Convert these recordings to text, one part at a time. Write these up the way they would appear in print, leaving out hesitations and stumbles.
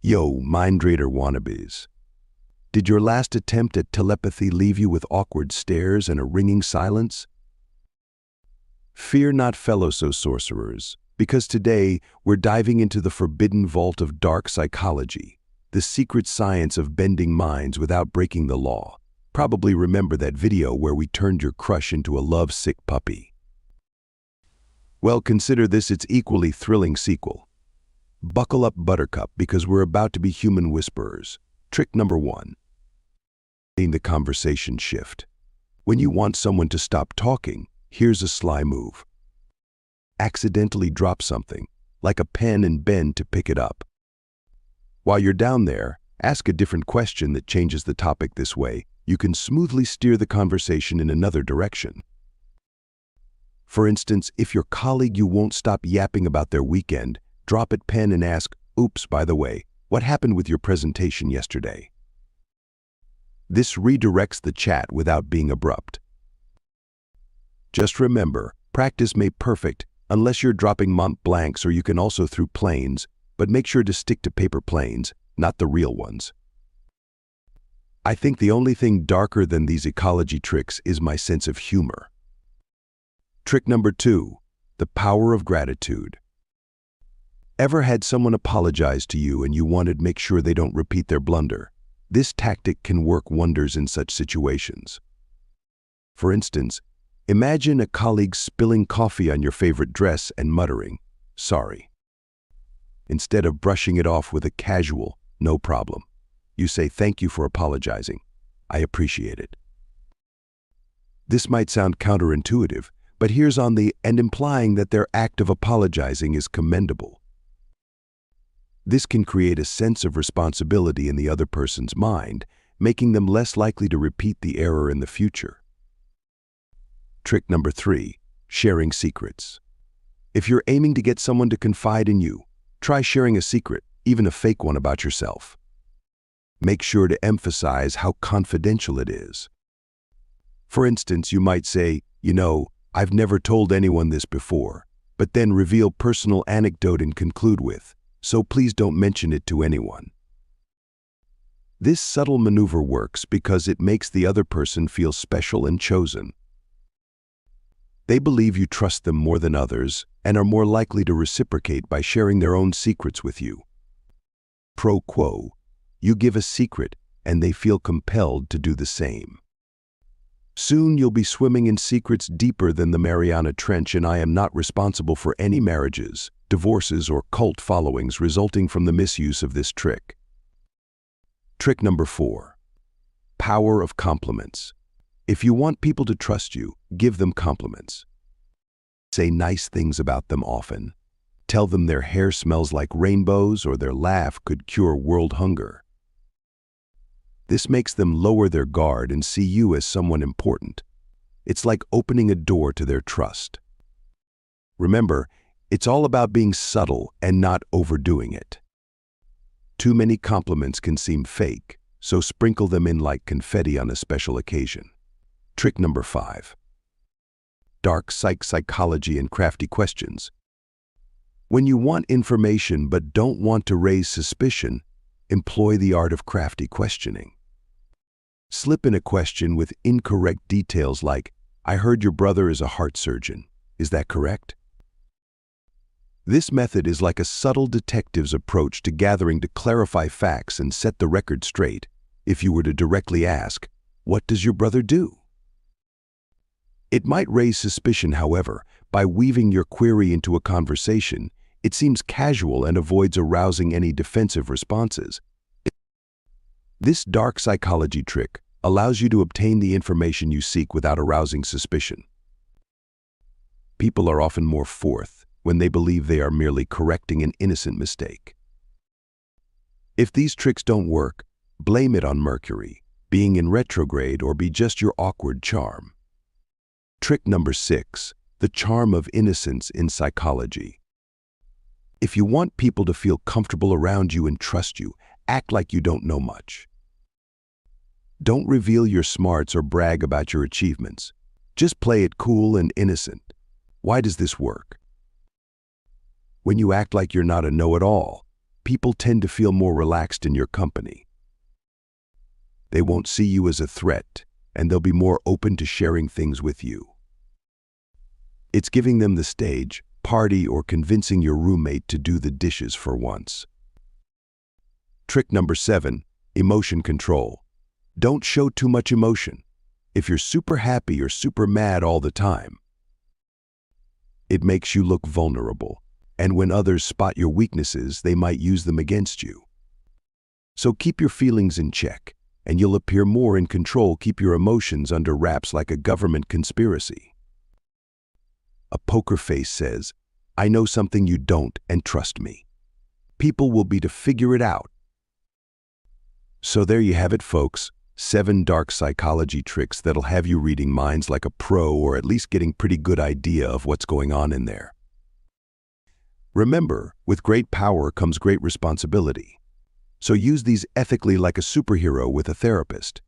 Yo, mind reader wannabes. Did your last attempt at telepathy leave you with awkward stares and a ringing silence? Fear not, fellow sorcerers, because today we're diving into the forbidden vault of dark psychology, the secret science of bending minds without breaking the law. Probably remember that video where we turned your crush into a love-sick puppy. Well, consider this its equally thrilling sequel. Buckle up, Buttercup, because we're about to be human whisperers. Trick number 1. The conversation shift. When you want someone to stop talking, here's a sly move. Accidentally drop something, like a pen, and bend to pick it up. While you're down there, ask a different question that changes the topic. This way, you can smoothly steer the conversation in another direction. For instance, if your colleague you won't stop yapping about their weekend, drop it pen and ask, "Oops, by the way, what happened with your presentation yesterday?" This redirects the chat without being abrupt. Just remember, practice made perfect unless you're dropping Mont Blancs, or you can also throw planes, but make sure to stick to paper planes, not the real ones. I think the only thing darker than these ecology tricks is my sense of humor. Trick number 2, the power of gratitude. Ever had someone apologize to you and you wanted to make sure they don't repeat their blunder? This tactic can work wonders in such situations. For instance, imagine a colleague spilling coffee on your favorite dress and muttering, "Sorry." Instead of brushing it off with a casual, "No problem," you say, "Thank you for apologizing. I appreciate it." This might sound counterintuitive, but here's on the and implying that their act of apologizing is commendable. This can create a sense of responsibility in the other person's mind, making them less likely to repeat the error in the future. Trick number 3, sharing secrets. If you're aiming to get someone to confide in you, try sharing a secret, even a fake one, about yourself. Make sure to emphasize how confidential it is. For instance, you might say, "I've never told anyone this before," but then reveal personal anecdote and conclude with, "So please don't mention it to anyone." This subtle maneuver works because it makes the other person feel special and chosen. They believe you trust them more than others and are more likely to reciprocate by sharing their own secrets with you. Pro quo, you give a secret and they feel compelled to do the same. Soon you'll be swimming in secrets deeper than the Mariana Trench, and I am not responsible for any marriages, divorces, or cult followings resulting from the misuse of this trick. Trick number 4, power of compliments. If you want people to trust you, give them compliments. Say nice things about them often. Tell them their hair smells like rainbows or their laugh could cure world hunger. This makes them lower their guard and see you as someone important. It's like opening a door to their trust. Remember, it's all about being subtle and not overdoing it. Too many compliments can seem fake, so sprinkle them in like confetti on a special occasion. Trick number 5, dark psychology and crafty questions. When you want information but don't want to raise suspicion, employ the art of crafty questioning. Slip in a question with incorrect details like, "I heard your brother is a heart surgeon. Is that correct?" This method is like a subtle detective's approach to gathering to clarify facts and set the record straight. If you were to directly ask, "What does your brother do?" It might raise suspicion. However, by weaving your query into a conversation, it seems casual and avoids arousing any defensive responses. This dark psychology trick allows you to obtain the information you seek without arousing suspicion. People are often more forthright when they believe they are merely correcting an innocent mistake. If these tricks don't work, blame it on Mercury, being in retrograde, or be just your awkward charm. Trick number 6, the charm of innocence in psychology. If you want people to feel comfortable around you and trust you, act like you don't know much. Don't reveal your smarts or brag about your achievements. Just play it cool and innocent. Why does this work? When you act like you're not a know-it-all, people tend to feel more relaxed in your company. They won't see you as a threat, and they'll be more open to sharing things with you. It's giving them the stage, party, or convincing your roommate to do the dishes for once. Trick number 7, emotion control. Don't show too much emotion. If you're super happy or super mad all the time, it makes you look vulnerable, and when others spot your weaknesses, they might use them against you. So keep your feelings in check, and you'll appear more in control. Keep your emotions under wraps like a government conspiracy. A poker face says, "I know something you don't, and trust me." People will be to figure it out. So there you have it, folks. 7 dark psychology tricks that'll have you reading minds like a pro, or at least getting pretty good idea of what's going on in there. Remember, with great power comes great responsibility. So use these ethically like a superhero with a therapist.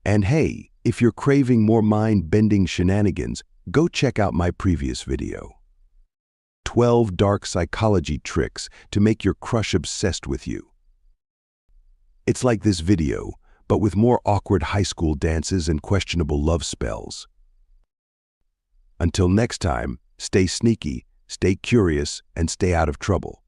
And hey, if you're craving more mind-bending shenanigans, go check out my previous video. 12 dark psychology tricks to make your crush obsessed with you. It's like this video, but with more awkward high school dances and questionable love spells. Until next time, stay sneaky, stay curious, and stay out of trouble.